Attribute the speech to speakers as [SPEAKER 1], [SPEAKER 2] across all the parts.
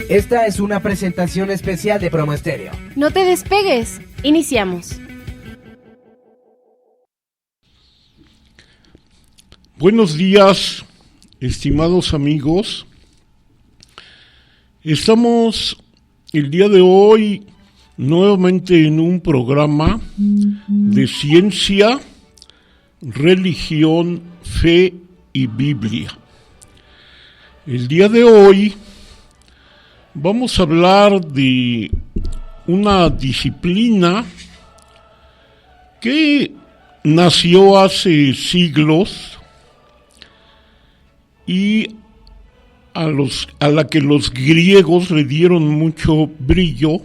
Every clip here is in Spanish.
[SPEAKER 1] Esta es una presentación especial de Promo Estéreo.
[SPEAKER 2] No te despegues. Iniciamos.
[SPEAKER 3] Buenos días, estimados amigos. Estamos el día de hoy nuevamente en un programa de ciencia, religión, fe y Biblia. El día de hoy vamos a hablar de una disciplina que nació hace siglos y a la que los griegos le dieron mucho brillo,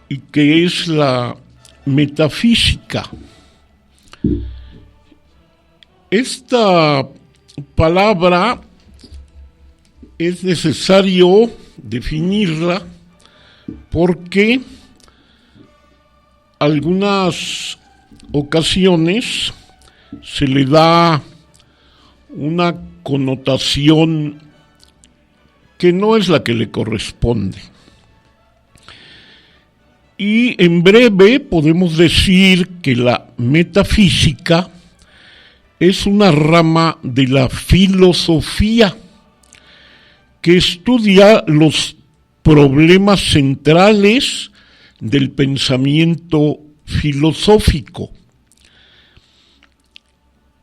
[SPEAKER 3] y que es la metafísica. Esta palabra es necesario definirla porque algunas ocasiones se le da una connotación que no es la que le corresponde. Y en breve podemos decir que la metafísica es una rama de la filosofía que estudia los problemas centrales del pensamiento filosófico.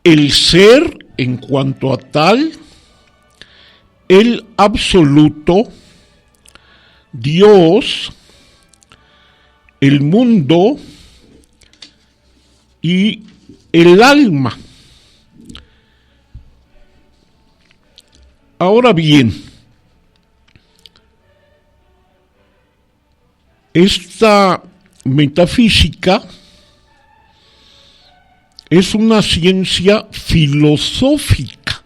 [SPEAKER 3] El ser en cuanto a tal, el absoluto, Dios, el mundo y el alma. Ahora bien, esta metafísica es una ciencia filosófica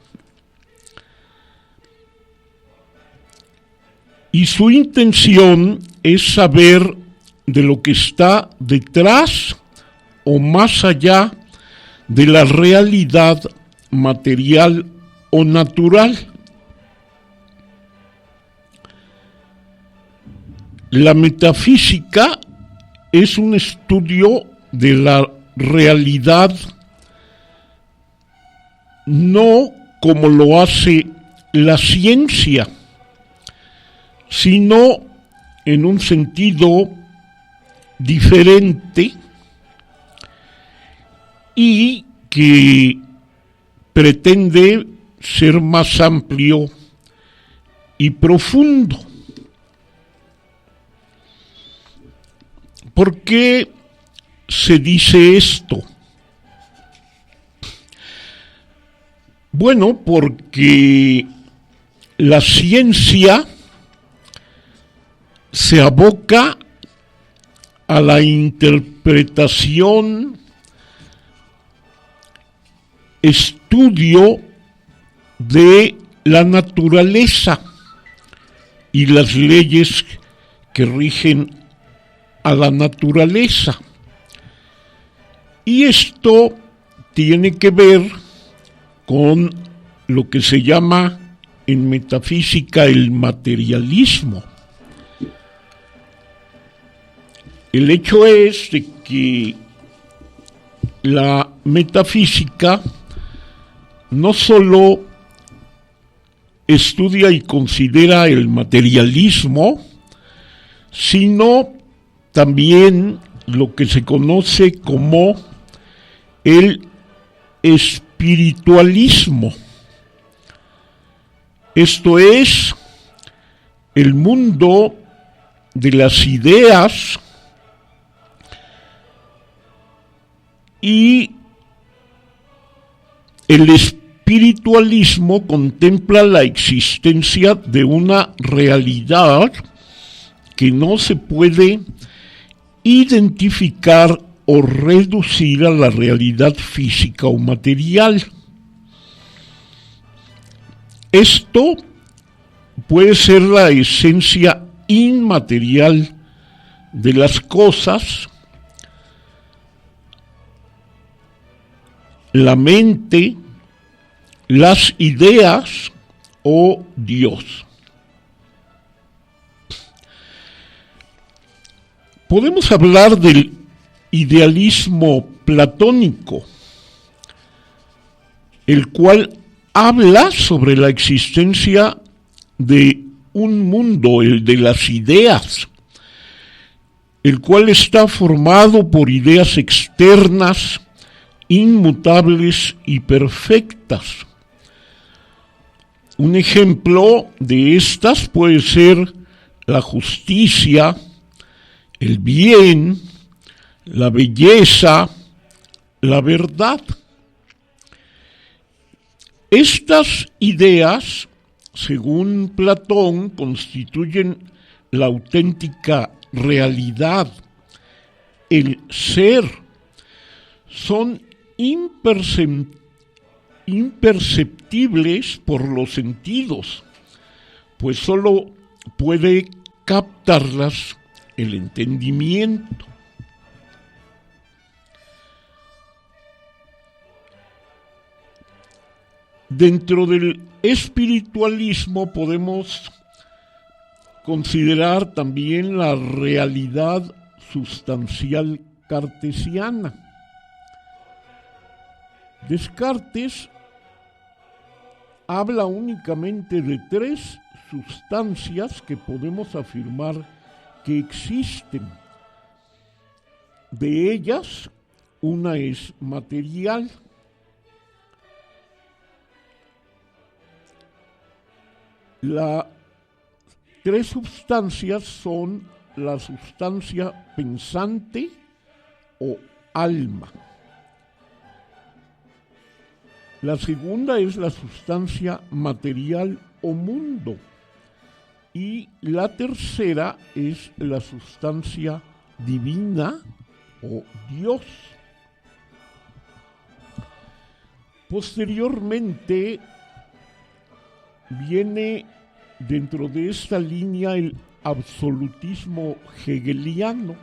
[SPEAKER 3] y su intención es saber de lo que está detrás o más allá de la realidad material o natural. La metafísica es un estudio de la realidad, no como lo hace la ciencia, sino en un sentido diferente y que pretende ser más amplio y profundo. ¿Por qué se dice esto? Bueno, porque la ciencia se aboca a la interpretación, estudio de la naturaleza y las leyes que rigen a la naturaleza. Y esto tiene que ver con lo que se llama en metafísica el materialismo. El hecho es de que la metafísica no solo estudia y considera el materialismo, sino también lo que se conoce como el espiritualismo. Esto es el mundo de las ideas y el espiritualismo contempla la existencia de una realidad que no se puede identificar o reducir a la realidad física o material. Esto puede ser la esencia inmaterial de las cosas, la mente, las ideas o Dios. Podemos hablar del idealismo platónico, el cual habla sobre la existencia de un mundo, el de las ideas, el cual está formado por ideas externas, inmutables y perfectas. Un ejemplo de estas puede ser la justicia, el bien, la belleza, la verdad. Estas ideas, según Platón, constituyen la auténtica realidad, el ser. Son imperceptibles por los sentidos, pues solo puede captarlas el entendimiento. Dentro del espiritualismo podemos considerar también la realidad sustancial cartesiana. Descartes habla únicamente de 3 sustancias que podemos afirmar que existen. De ellas, una es material. Las 3 sustancias son la sustancia pensante o alma. La segunda es la sustancia material o mundo. Y la tercera es la sustancia divina o Dios. Posteriormente viene dentro de esta línea el absolutismo hegeliano.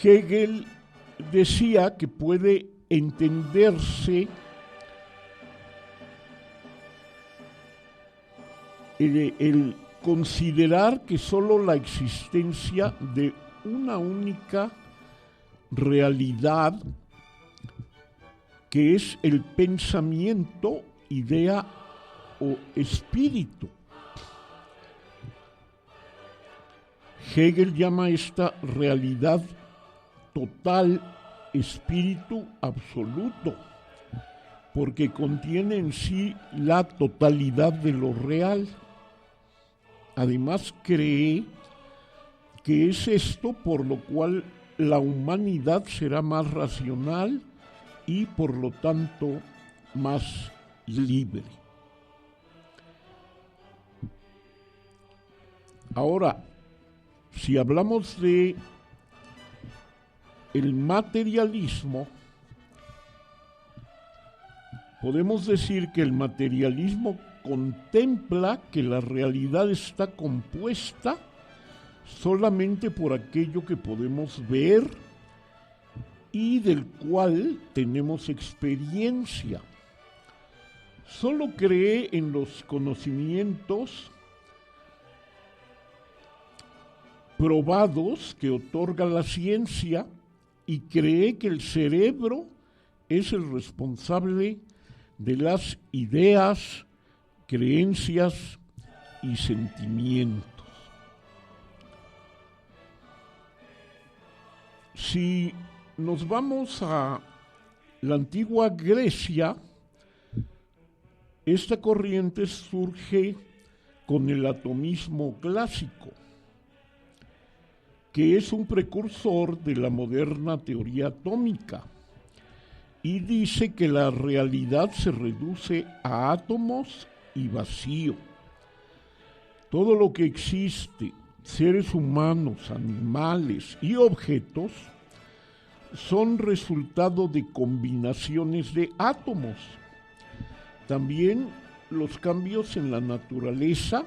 [SPEAKER 3] Hegel decía que puede entenderse el considerar que solo la existencia de una única realidad, que es el pensamiento, idea o espíritu. Hegel llama esta realidad total, espíritu absoluto, porque contiene en sí la totalidad de lo real. Además cree que es esto por lo cual la humanidad será más racional y por lo tanto más libre. Ahora, si hablamos de el materialismo, podemos decir que el materialismo contempla que la realidad está compuesta solamente por aquello que podemos ver y del cual tenemos experiencia. Solo cree en los conocimientos probados que otorga la ciencia y cree que el cerebro es el responsable de las ideas, creencias y sentimientos. Si nos vamos a la antigua Grecia, esta corriente surge con el atomismo clásico, que es un precursor de la moderna teoría atómica, y dice que la realidad se reduce a átomos y vacío. Todo lo que existe, seres humanos, animales y objetos, son resultado de combinaciones de átomos. También los cambios en la naturaleza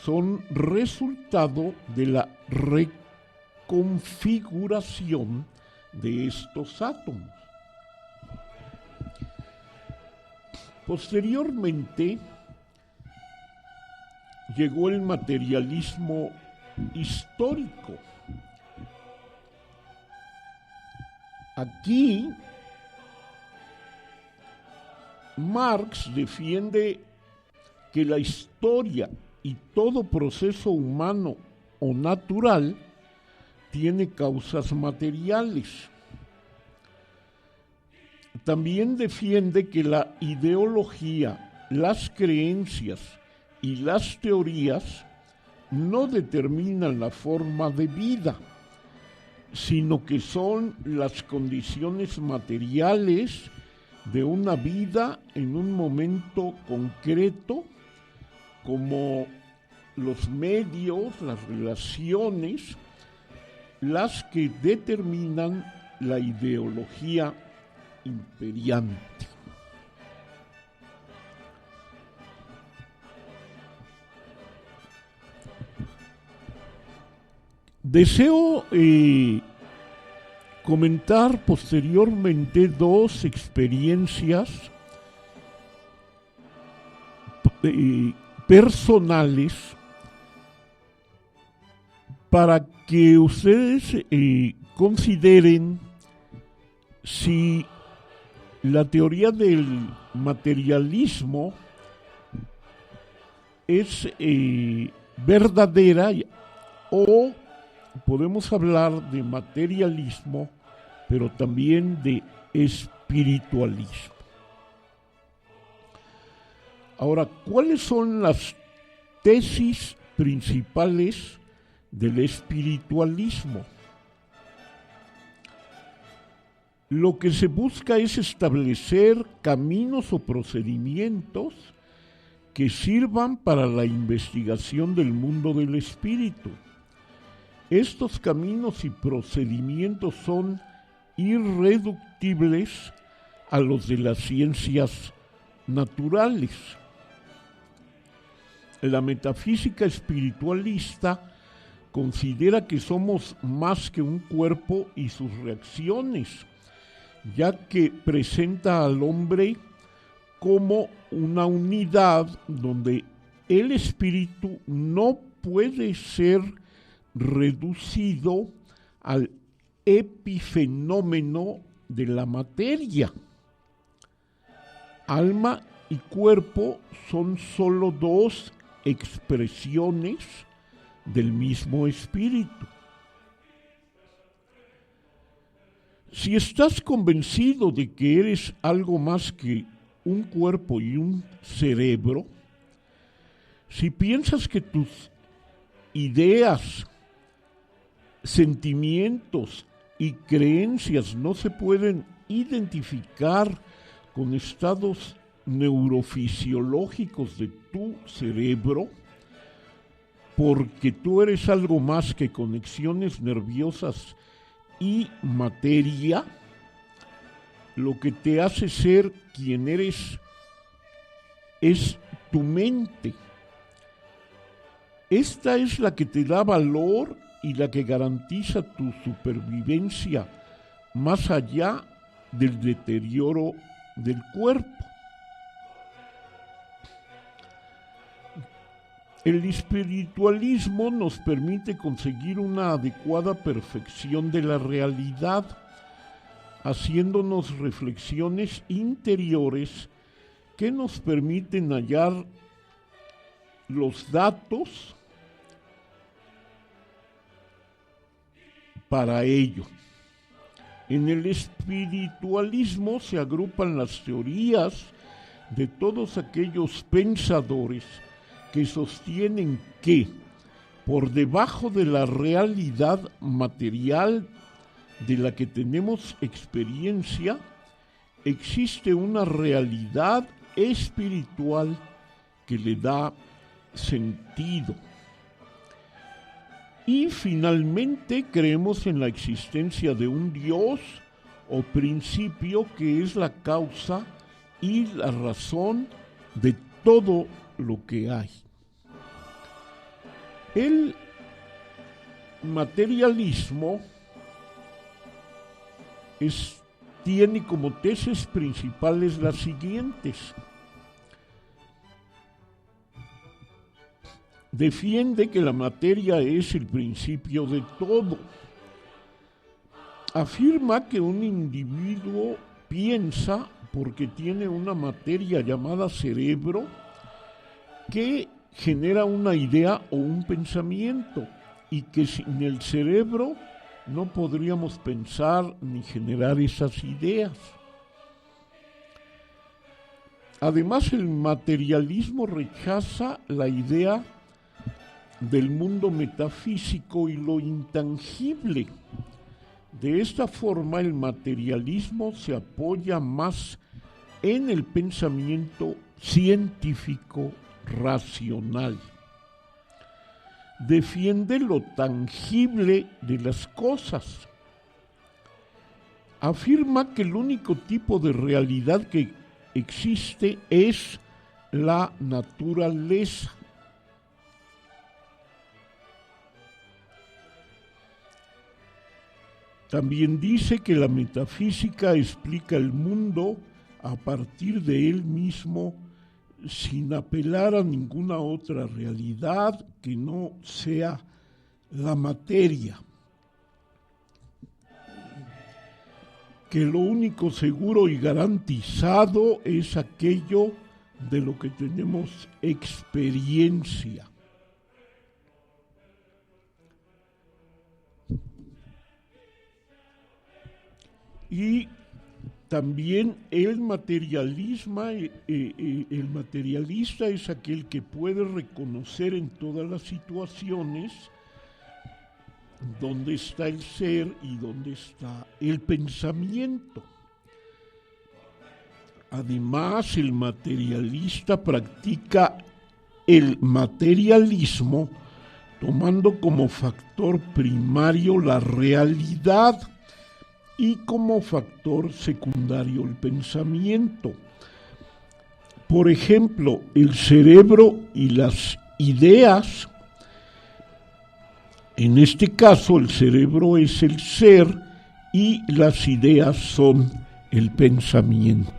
[SPEAKER 3] son resultado de la reconfiguración de estos átomos. Posteriormente, llegó el materialismo histórico. Aquí Marx defiende que la historia y todo proceso humano o natural tiene causas materiales. También defiende que la ideología, las creencias y las teorías no determinan la forma de vida, sino que son las condiciones materiales de una vida en un momento concreto, como los medios, las relaciones, las que determinan la ideología imperiante. Deseo comentar posteriormente dos experiencias personales para que ustedes consideren si la teoría del materialismo es verdadera o podemos hablar de materialismo, pero también de espiritualismo. Ahora, ¿cuáles son las tesis principales del espiritualismo? Lo que se busca es establecer caminos o procedimientos que sirvan para la investigación del mundo del espíritu. Estos caminos y procedimientos son irreductibles a los de las ciencias naturales. La metafísica espiritualista considera que somos más que un cuerpo y sus reacciones, ya que presenta al hombre como una unidad donde el espíritu no puede ser reducido al epifenómeno de la materia. Alma y cuerpo son solo dos expresiones del mismo espíritu. Si estás convencido de que eres algo más que un cuerpo y un cerebro, si piensas que tus ideas, sentimientos y creencias no se pueden identificar con estados neurofisiológicos de tu cerebro, porque tú eres algo más que conexiones nerviosas y materia, lo que te hace ser quien eres es tu mente. Esta es la que te da valor y la que garantiza tu supervivencia más allá del deterioro del cuerpo. El espiritualismo nos permite conseguir una adecuada perfección de la realidad, haciéndonos reflexiones interiores que nos permiten hallar los datos para ello. En el espiritualismo se agrupan las teorías de todos aquellos pensadores que sostienen que por debajo de la realidad material de la que tenemos experiencia, existe una realidad espiritual que le da sentido. Y finalmente creemos en la existencia de un Dios o principio que es la causa y la razón de todo lo que hay. El materialismo tiene como tesis principales las siguientes. defiende que la materia es el principio de todo. Afirma que un individuo piensa porque tiene una materia llamada cerebro que genera una idea o un pensamiento, y que sin el cerebro no podríamos pensar ni generar esas ideas. Además, el materialismo rechaza la idea del mundo metafísico y lo intangible. De esta forma, el materialismo se apoya más en el pensamiento científico racional. Defiende lo tangible de las cosas. Afirma que el único tipo de realidad que existe es la naturaleza. También dice que la metafísica explica el mundo a partir de él mismo, sin apelar a ninguna otra realidad que no sea la materia. Que lo único seguro y garantizado es aquello de lo que tenemos experiencia. Y también el materialista es aquel que puede reconocer en todas las situaciones dónde está el ser y dónde está el pensamiento. Además, el materialista practica el materialismo tomando como factor primario la realidad y como factor secundario el pensamiento. Por ejemplo, el cerebro y las ideas. En este caso, el cerebro es el ser y las ideas son el pensamiento.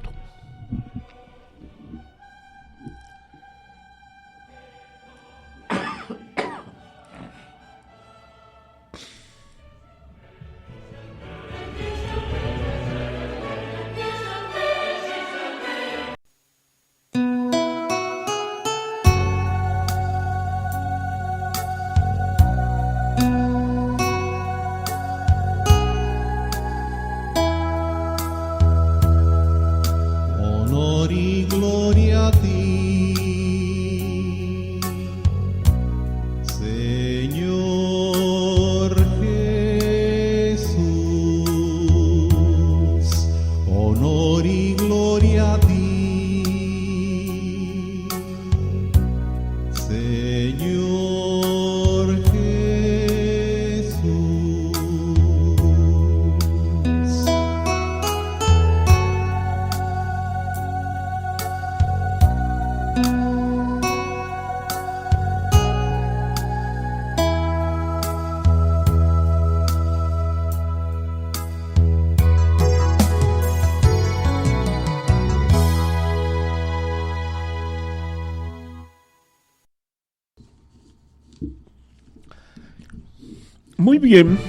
[SPEAKER 3] Muy bien,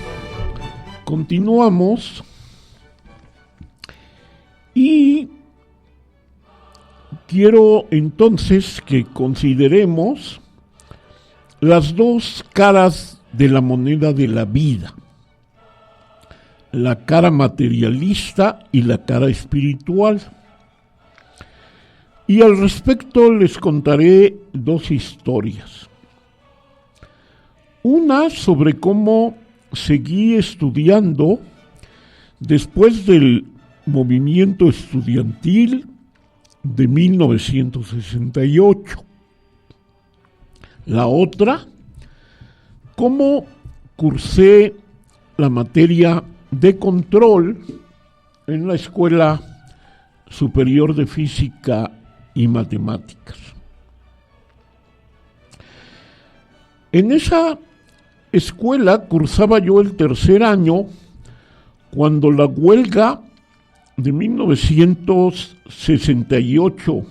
[SPEAKER 3] continuamos y quiero entonces que consideremos las dos caras de la moneda de la vida, la cara materialista y la cara espiritual. Y al respecto les contaré dos historias. Una sobre cómo seguí estudiando después del movimiento estudiantil de 1968. La otra, cómo cursé la materia de control en la Escuela Superior de Física y Matemáticas. En esa escuela cursaba yo el tercer año cuando la huelga de 1968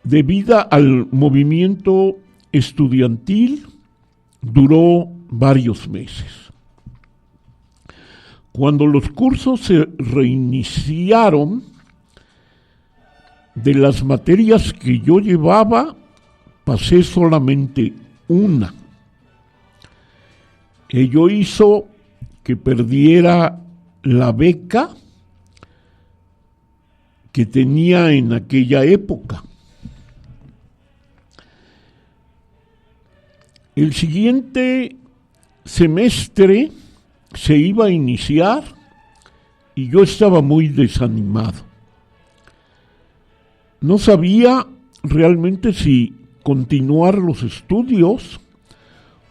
[SPEAKER 3] debida al movimiento estudiantil, duró varios meses. Cuando los cursos se reiniciaron, de las materias que yo llevaba, pasé solamente una. Ello hizo que perdiera la beca que tenía en aquella época. El siguiente semestre se iba a iniciar y yo estaba muy desanimado. No sabía realmente si continuar los estudios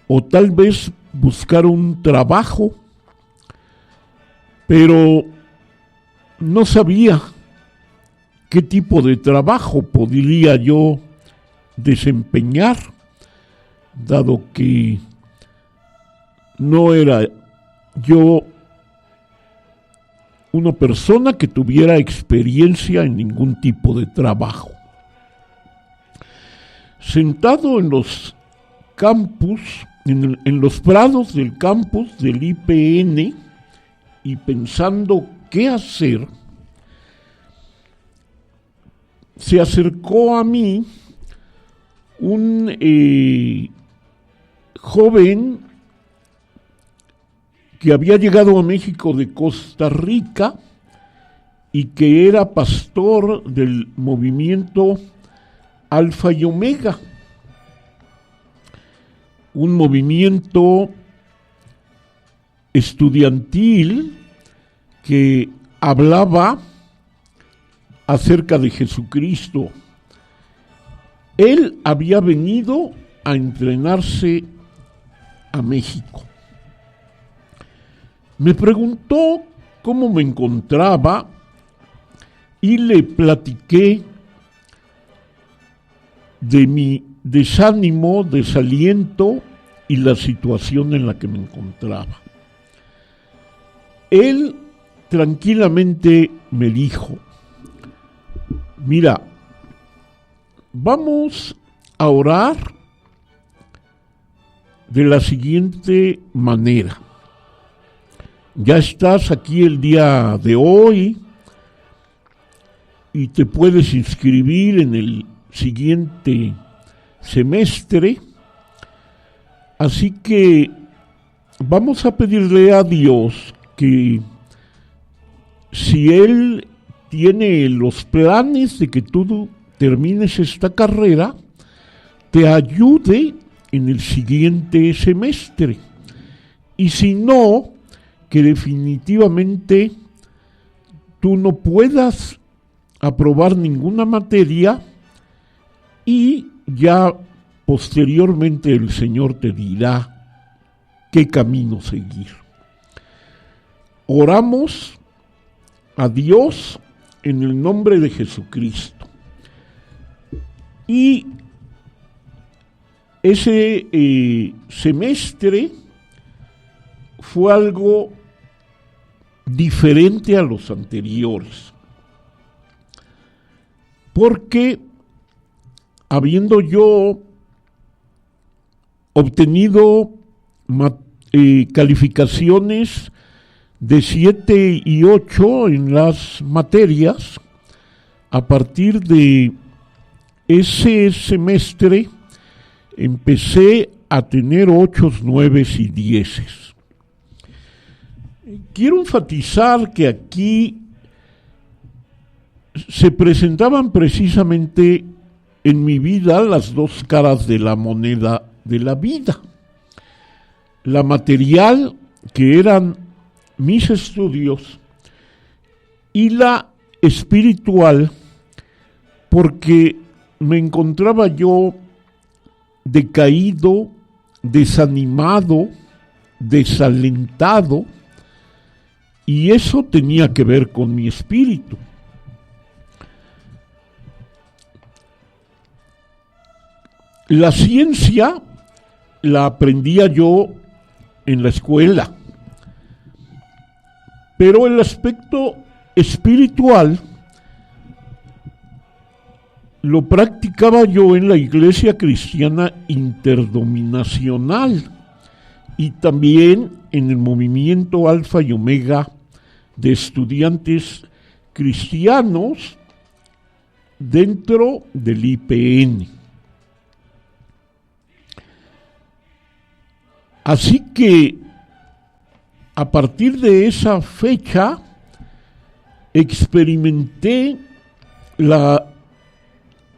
[SPEAKER 3] o tal vez buscar un trabajo, pero no sabía qué tipo de trabajo podría yo desempeñar, dado que no era yo una persona que tuviera experiencia en ningún tipo de trabajo. Sentado en los campus, en los prados del campus del IPN y pensando qué hacer, se acercó a mí un joven que había llegado a México de Costa Rica y que era pastor del movimiento Alfa y Omega, un movimiento estudiantil que hablaba acerca de Jesucristo. Él había venido a entrenarse a México. Me preguntó cómo me encontraba y le platiqué de mi desánimo, desaliento y la situación en la que me encontraba. Él tranquilamente me dijo: mira, vamos a orar de la siguiente manera. Ya estás aquí el día de hoy y te puedes inscribir en el siguiente semestre, así que vamos a pedirle a Dios que si Él tiene los planes de que tú termines esta carrera, te ayude en el siguiente semestre, y si no, que definitivamente tú no puedas aprobar ninguna materia y ya posteriormente el Señor te dirá qué camino seguir. Oramos a Dios en el nombre de Jesucristo. Y ese semestre fue algo diferente a los anteriores, porque habiendo yo obtenido calificaciones de 7 y 8 en las materias, a partir de ese semestre empecé a tener 8, 9 y 10. Quiero enfatizar que aquí se presentaban precisamente en mi vida las dos caras de la moneda de la vida. La material, que eran mis estudios, y la espiritual, porque me encontraba yo decaído, desanimado, desalentado, y eso tenía que ver con mi espíritu. La ciencia la aprendía yo en la escuela, pero el aspecto espiritual lo practicaba yo en la Iglesia Cristiana Interdominacional y también en el movimiento Alfa y Omega de estudiantes cristianos dentro del IPN. Así que a partir de esa fecha experimenté la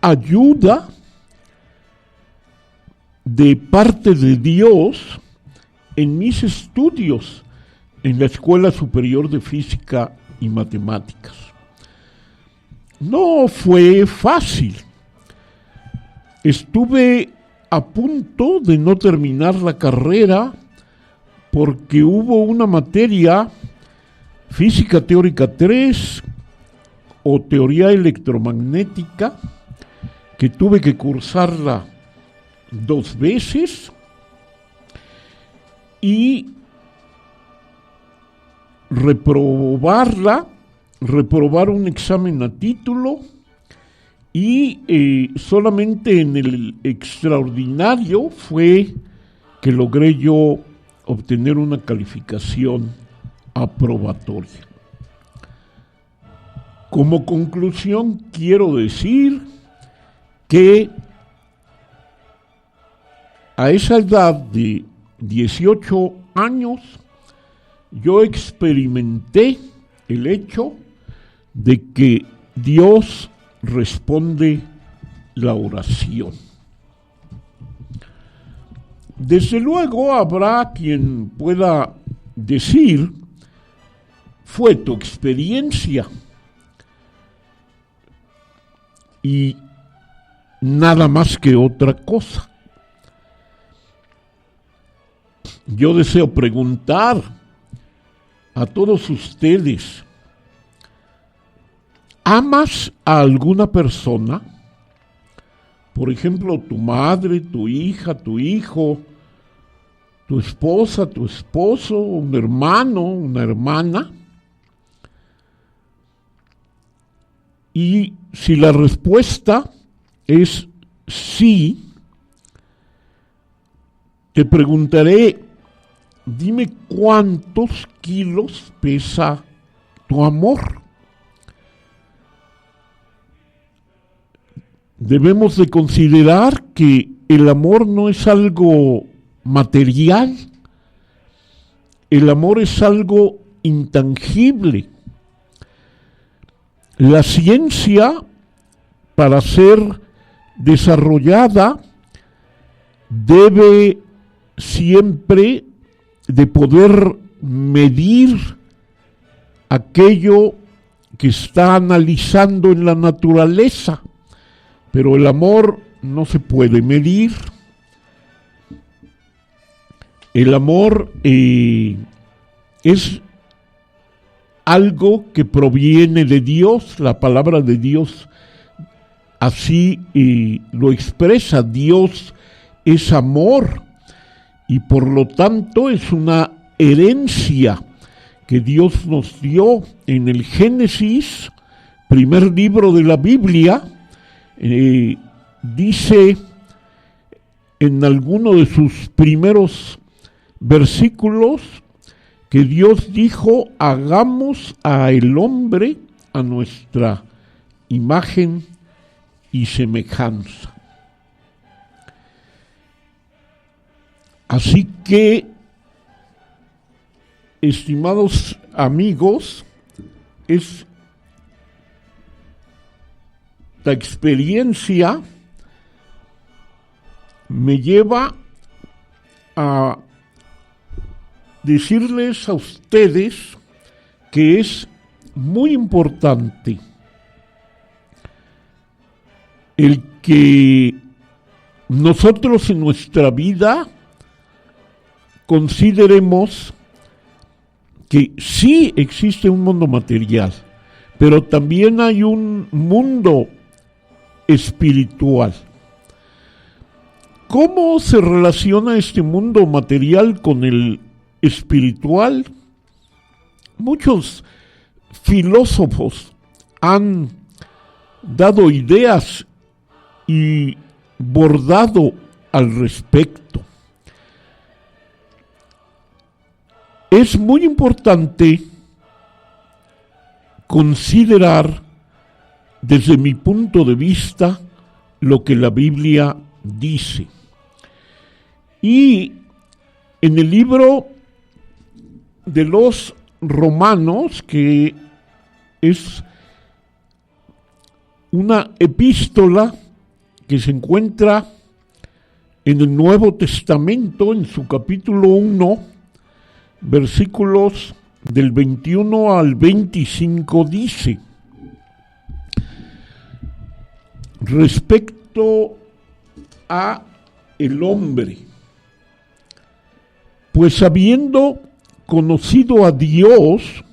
[SPEAKER 3] ayuda de parte de Dios en mis estudios en la Escuela Superior de Física y Matemáticas. No fue fácil. Estuve a punto de no terminar la carrera porque hubo una materia, Física Teórica 3 o Teoría Electromagnética, que tuve que cursarla 2 veces y reprobar un examen a título y solamente en el extraordinario fue que logré yo obtener una calificación aprobatoria. Como conclusión quiero decir que a esa edad de 18 años yo experimenté el hecho de que Dios responde la oración. Desde luego habrá quien pueda decir, fue tu experiencia y nada más que otra cosa. Yo deseo preguntar a todos ustedes, ¿amas a alguna persona? Por ejemplo, tu madre, tu hija, tu hijo, tu esposa, tu esposo, un hermano, una hermana. Y si la respuesta es sí, te preguntaré, dime cuántos kilos pesa tu amor. Debemos de considerar que el amor no es algo material, el amor es algo intangible. La ciencia, para ser desarrollada, debe siempre de poder medir aquello que está analizando en la naturaleza, pero el amor no se puede medir. El amor es algo que proviene de Dios, la palabra de Dios así lo expresa. Dios es amor y por lo tanto es una herencia que Dios nos dio en el Génesis, primer libro de la Biblia. Dice en alguno de sus primeros versículos que Dios dijo, hagamos al hombre a nuestra imagen y semejanza. Así que, estimados amigos, esta experiencia me lleva a decirles a ustedes que es muy importante el que nosotros en nuestra vida consideremos que sí existe un mundo material, pero también hay un mundo espiritual. ¿Cómo se relaciona este mundo material con el espiritual? Muchos filósofos han dado ideas y bordado al respecto. Es muy importante considerar, desde mi punto de vista, lo que la Biblia dice. Y en el libro de los Romanos, que es una epístola que se encuentra en el Nuevo Testamento, en su capítulo 1, versículos del 21 al 25, dice: respecto a el hombre, pues habiendo conocido a Dios,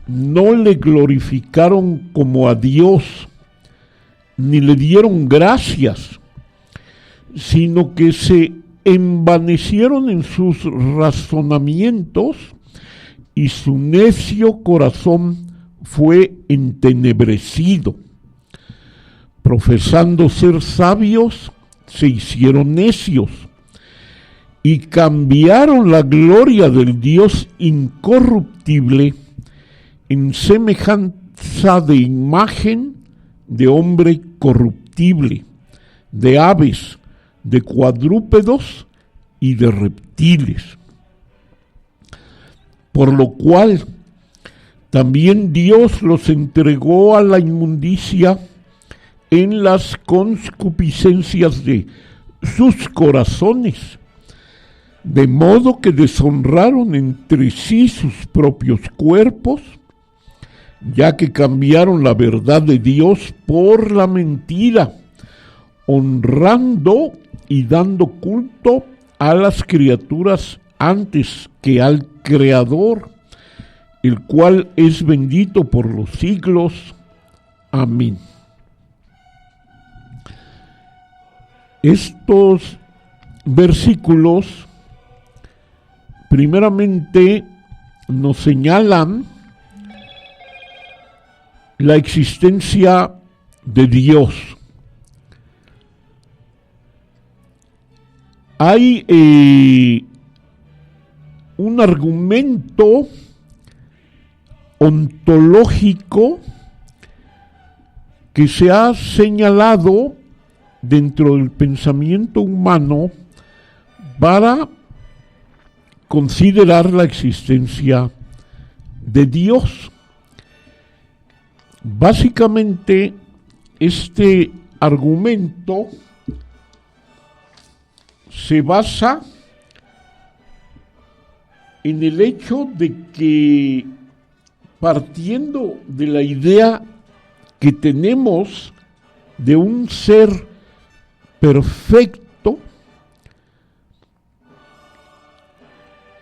[SPEAKER 3] no le glorificaron como a Dios, ni le dieron gracias, sino que se envanecieron en sus razonamientos, y su necio corazón fue entenebrecido. Profesando ser sabios, se hicieron necios, y cambiaron la gloria del Dios incorruptible en semejanza de imagen de hombre corruptible, de aves, de cuadrúpedos y de reptiles. Por lo cual también Dios los entregó a la inmundicia en las concupiscencias de sus corazones, de modo que deshonraron entre sí sus propios cuerpos, ya que cambiaron la verdad de Dios por la mentira, honrando y dando culto a las criaturas antes que al Creador, el cual es bendito por los siglos. Amén. Estos versículos primeramente nos señalan la existencia de Dios. Hay un argumento ontológico que se ha señalado dentro del pensamiento humano para considerar la existencia de Dios. Básicamente, este argumento se basa en el hecho de que, partiendo de la idea que tenemos de un ser perfecto,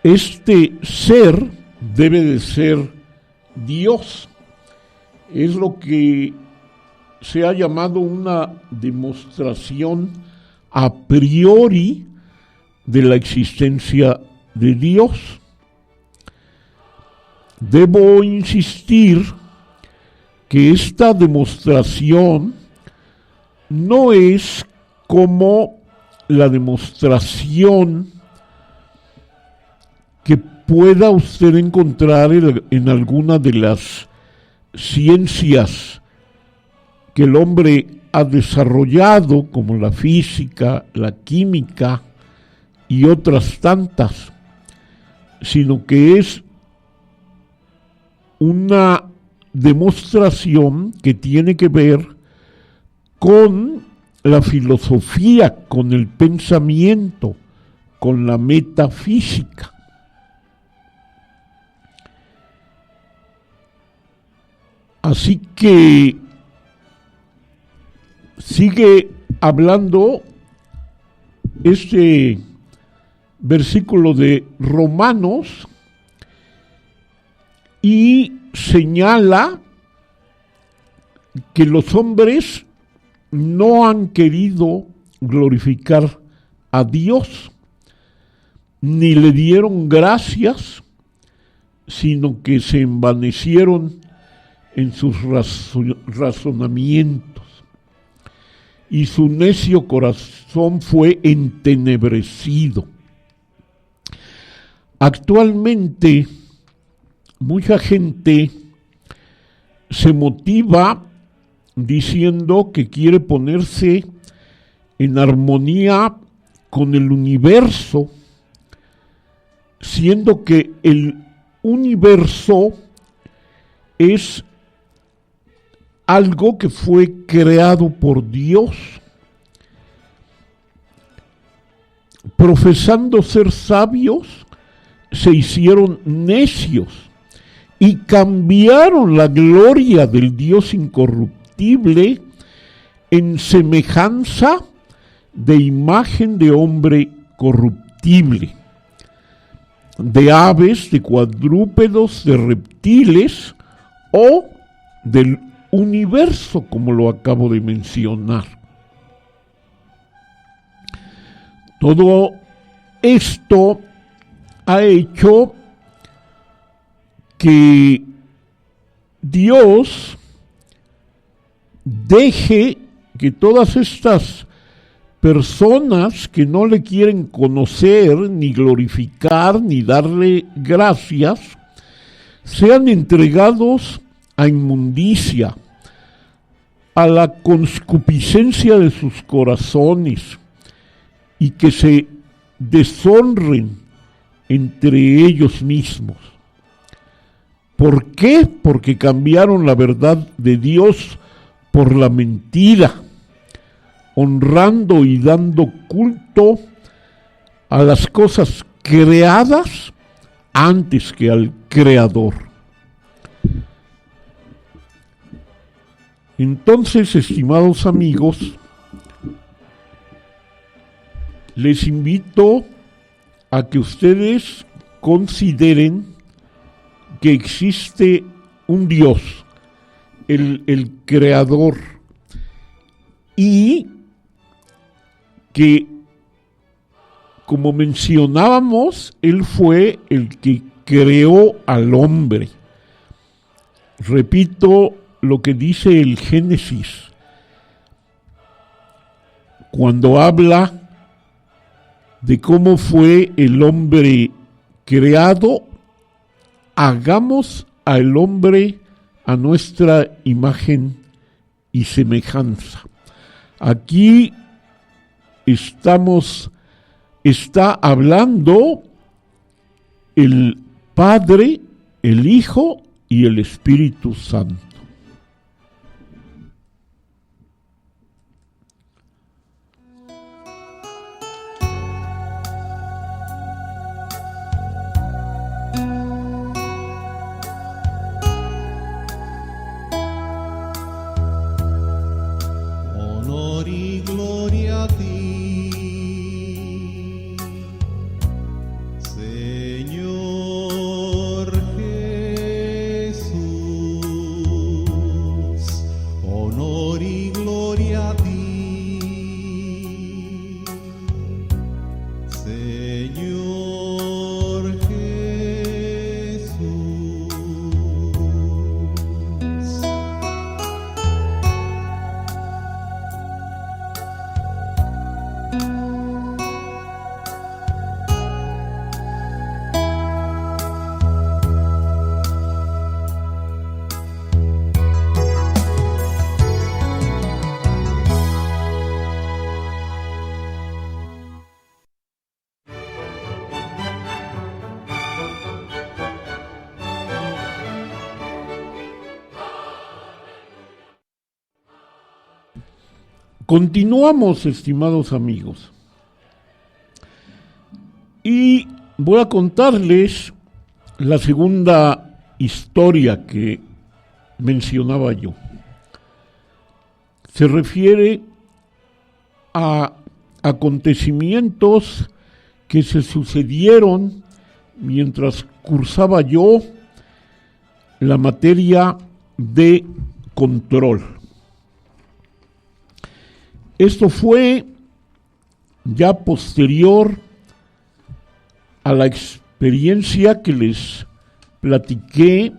[SPEAKER 3] este ser debe de ser Dios. Es lo que se ha llamado una demostración a priori de la existencia de Dios. Debo insistir que esta demostración no es como la demostración que pueda usted encontrar en alguna de las ciencias que el hombre ha desarrollado, como la física, la química y otras tantas, sino que es una demostración que tiene que ver con la filosofía, con el pensamiento, con la metafísica. Así que sigue hablando este versículo de Romanos y señala que los hombres no han querido glorificar a Dios, ni le dieron gracias, sino que se envanecieron en sus razonamientos. y su necio corazón fue entenebrecido. Actualmente, mucha gente se motiva diciendo que quiere ponerse en armonía con el universo, siendo que el universo es algo que fue creado por Dios. Profesando ser sabios, se hicieron necios y cambiaron la gloria del Dios incorruptible en semejanza de imagen de hombre corruptible, de aves, de cuadrúpedos, de reptiles o del universo, como lo acabo de mencionar. Todo esto ha hecho que Dios deje que todas estas personas que no le quieren conocer, ni glorificar, ni darle gracias, sean entregados a inmundicia, a la concupiscencia de sus corazones, y que se deshonren entre ellos mismos. ¿Por qué? Porque cambiaron la verdad de Dios por la mentira, honrando y dando culto a las cosas creadas antes que al Creador. Entonces, estimados amigos, les invito a que ustedes consideren que existe un Dios, el Creador, y que, como mencionábamos, Él fue el que creó al hombre. Repito lo que dice el Génesis, cuando habla de cómo fue el hombre creado. Hagamos al hombre a nuestra imagen y semejanza. Aquí está hablando el Padre, el Hijo y el Espíritu Santo. Continuamos, estimados amigos, y voy a contarles la segunda historia que mencionaba yo. Se refiere a acontecimientos que se sucedieron mientras cursaba yo la materia de control. Esto fue ya posterior a la experiencia que les platiqué,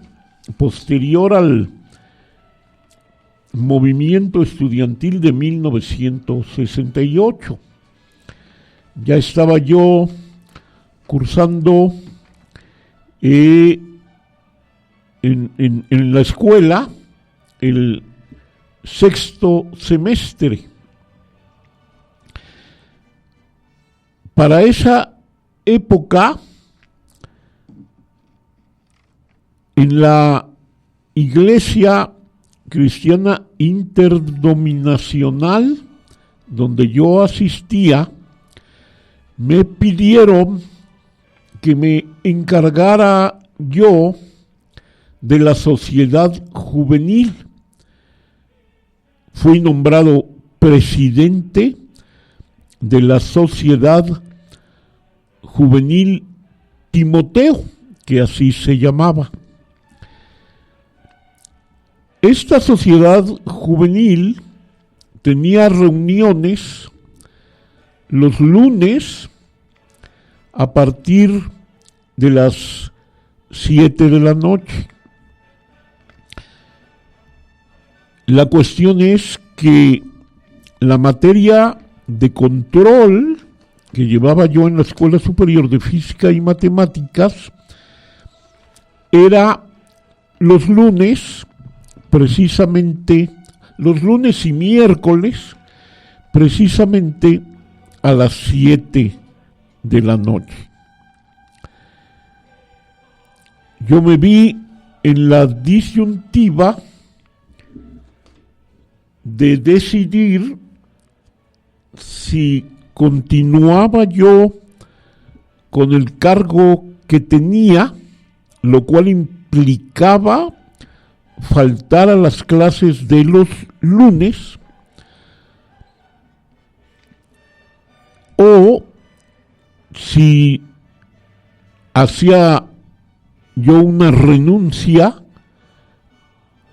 [SPEAKER 3] posterior movimiento estudiantil de 1968. Ya estaba yo cursando en la escuela el sexto semestre. Para esa época, en la Iglesia Cristiana Interdenominacional, donde yo asistía, me pidieron que me encargara yo de la sociedad juvenil. Fui nombrado presidente de la sociedad juvenil Timoteo, que así se llamaba. Esta sociedad juvenil tenía reuniones los lunes a partir de las 7 de la noche. La cuestión es que la materia de control que llevaba yo en la Escuela Superior de Física y Matemáticas era los lunes, precisamente, los lunes y miércoles, precisamente a las 7 de la noche. Yo me vi en la disyuntiva de decidir si continuaba yo con el cargo que tenía, lo cual implicaba faltar a las clases de los lunes, o si hacía yo una renuncia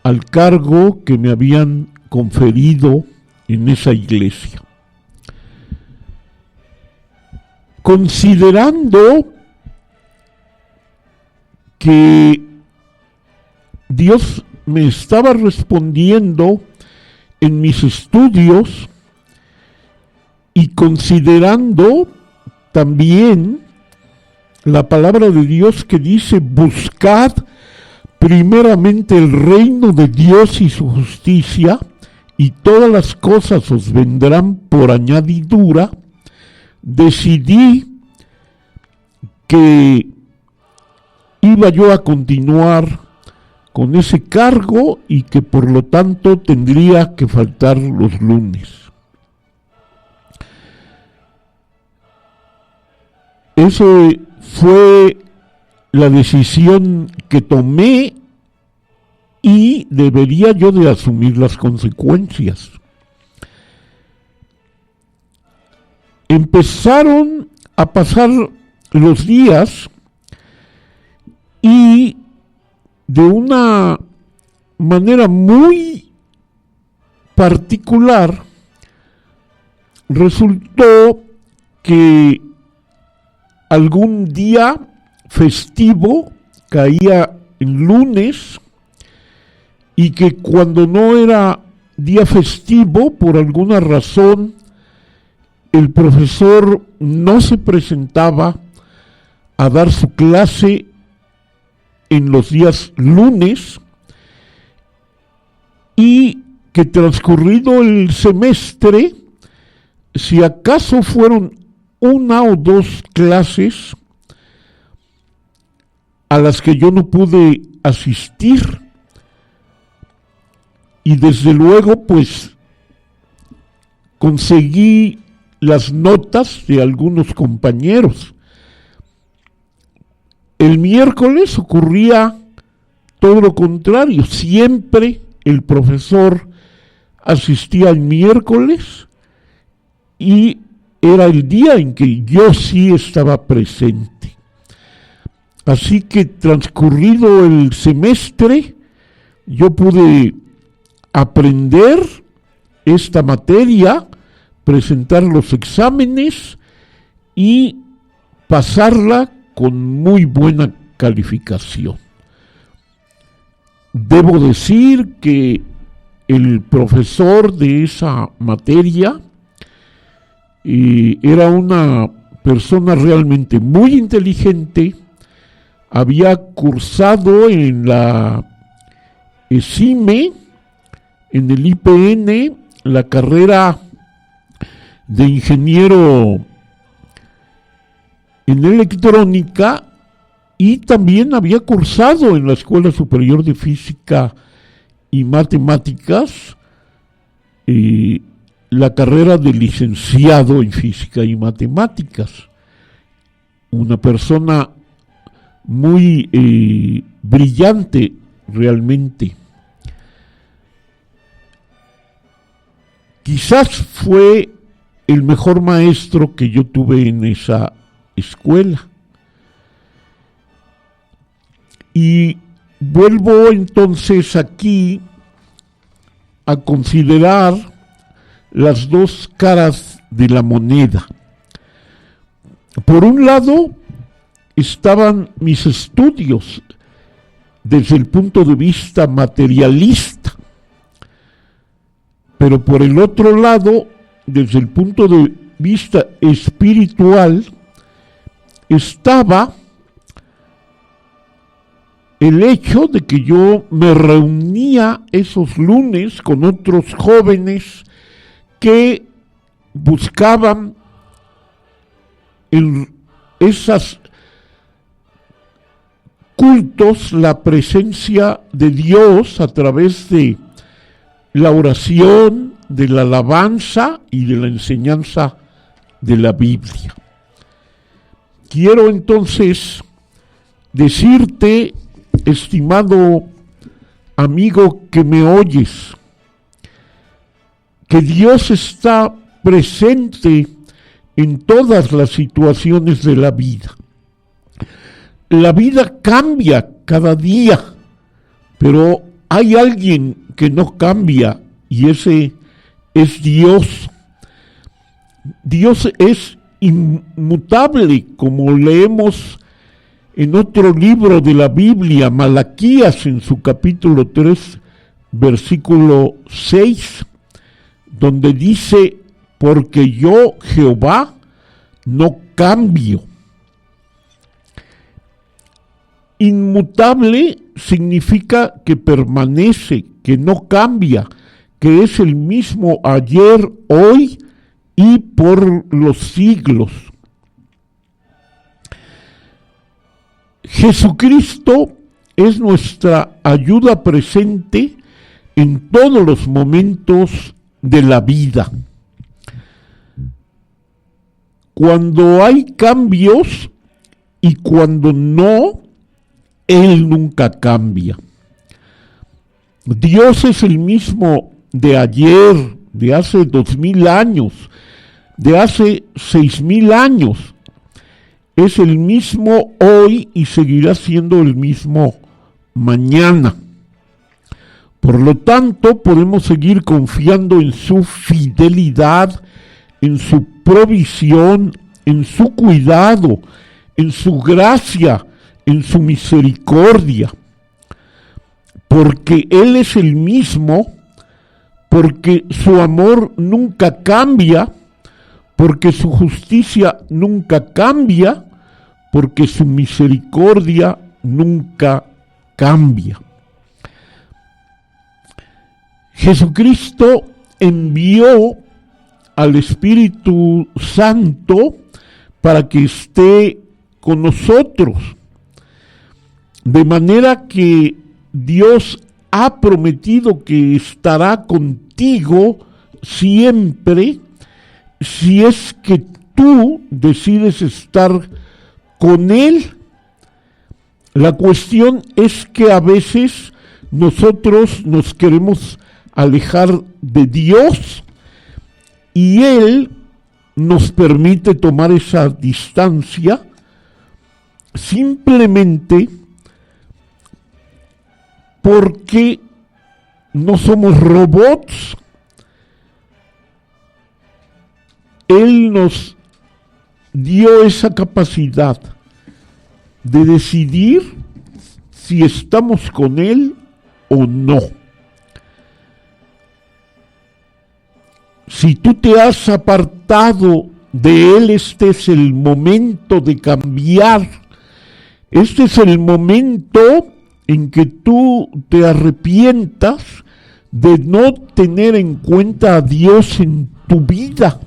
[SPEAKER 3] al cargo que me habían conferido en esa iglesia. Considerando que Dios me estaba respondiendo en mis estudios y considerando también la palabra de Dios que dice: buscad primeramente el reino de Dios y su justicia, y todas las cosas os vendrán por añadidura, decidí que iba yo a continuar con ese cargo y que por lo tanto tendría que faltar los lunes. Eso fue la decisión que tomé y debería yo de asumir las consecuencias. Empezaron a pasar los días y de una manera muy particular resultó que algún día festivo caía en lunes y que cuando no era día festivo, por alguna razón, el profesor no se presentaba a dar su clase en los días lunes, y que transcurrido el semestre, si acaso fueron una o dos clases a las que yo no pude asistir, y desde luego pues conseguí las notas de algunos compañeros. El miércoles ocurría todo lo contrario, siempre el profesor asistía el miércoles y era el día en que yo sí estaba presente. Así que transcurrido el semestre, yo pude aprender esta materia, presentar los exámenes y pasarla con muy buena calificación. Debo decir que el profesor de esa materia era una persona realmente muy inteligente, había cursado en la ESIME, en el IPN, la carrera de ingeniero en electrónica, y también había cursado en la Escuela Superior de Física y Matemáticas la carrera de licenciado en Física y Matemáticas. Una persona muy brillante realmente. Quizás fue el mejor maestro que yo tuve en esa escuela. Y vuelvo entonces aquí a considerar las dos caras de la moneda. Por un lado estaban mis estudios desde el punto de vista materialista, pero por el otro lado, desde el punto de vista espiritual, estaba el hecho de que yo me reunía esos lunes con otros jóvenes que buscaban en esos cultos la presencia de Dios a través de la oración, de la alabanza y de la enseñanza de la Biblia. Quiero entonces decirte, estimado amigo que me oyes, que Dios está presente en todas las situaciones de la vida. La vida cambia cada día, pero hay alguien que no cambia, y ese es Dios. Dios es inmutable, como leemos en otro libro de la Biblia, Malaquías, en su capítulo 3, versículo 6, donde dice: porque yo, Jehová, no cambio. Inmutable significa que permanece, que no cambia, que es el mismo ayer, hoy y por los siglos. Jesucristo es nuestra ayuda presente en todos los momentos de la vida. Cuando hay cambios y cuando no, Él nunca cambia. Dios es el mismo de ayer, de hace 2000 años, de hace 6000 años. Es el mismo hoy y seguirá siendo el mismo mañana. Por lo tanto, podemos seguir confiando en su fidelidad, en su provisión, en su cuidado, en su gracia, en su misericordia. Porque Él es el mismo, porque su amor nunca cambia, porque su justicia nunca cambia, porque su misericordia nunca cambia. Jesucristo envió al Espíritu Santo para que esté con nosotros, de manera que Dios ha prometido que estará contigo siempre, si es que tú decides estar con Él. La cuestión es que a veces nosotros nos queremos alejar de Dios y Él nos permite tomar esa distancia simplemente porque no somos robots. Él nos dio esa capacidad de decidir si estamos con Él o no. Si tú te has apartado de Él, este es el momento de cambiar. Este es el momento en que tú te arrepientas de no tener en cuenta a Dios en tu vida.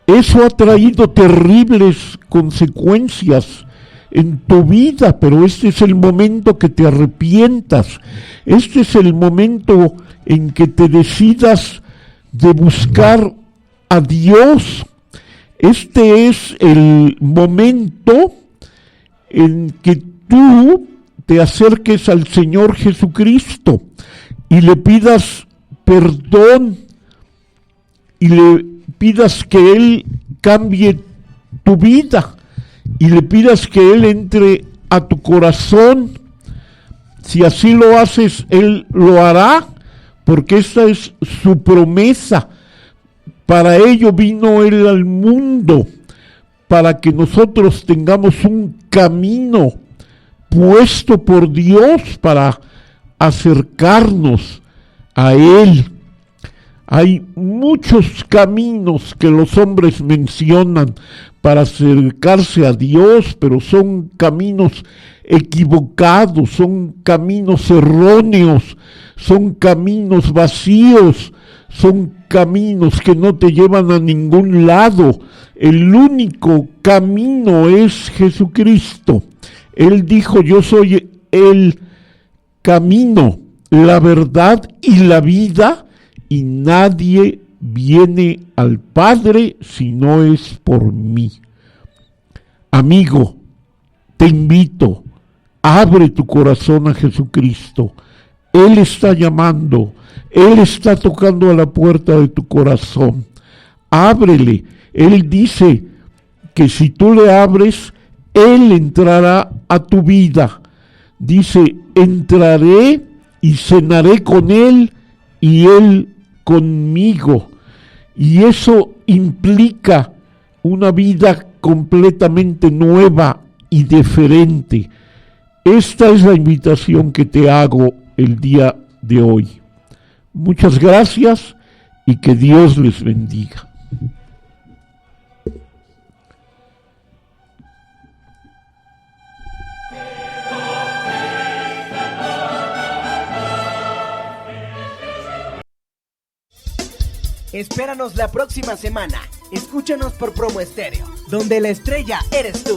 [SPEAKER 3] Eso ha traído terribles consecuencias en tu vida, pero este es el momento que te arrepientas. Este es el momento en que te decidas de buscar a Dios. Este es el momento en que tú te acerques al Señor Jesucristo y le pidas perdón y le pidas que Él cambie tu vida y le pidas que Él entre a tu corazón. Si así lo haces, Él lo hará, porque esa es su promesa. Para ello vino Él al mundo, para que nosotros tengamos un camino puesto por Dios para acercarnos a Él. Hay muchos caminos que los hombres mencionan para acercarse a Dios, pero son caminos equivocados, son caminos erróneos, son caminos vacíos, son caminos que no te llevan a ningún lado. El único camino es Jesucristo. Él dijo: yo soy el camino, la verdad y la vida, y nadie viene al Padre si no es por mí. Amigo, te invito, abre tu corazón a Jesucristo. Él está llamando, Él está tocando a la puerta de tu corazón. Ábrele. Él dice que si tú le abres, Él entrará a tu vida. Dice: entraré y cenaré con Él y Él conmigo. Y eso implica una vida completamente nueva y diferente. Esta es la invitación que te hago el día de hoy. Muchas gracias y que Dios les bendiga.
[SPEAKER 1] Espéranos la próxima semana. Escúchanos por Promo Estéreo, donde la estrella eres tú.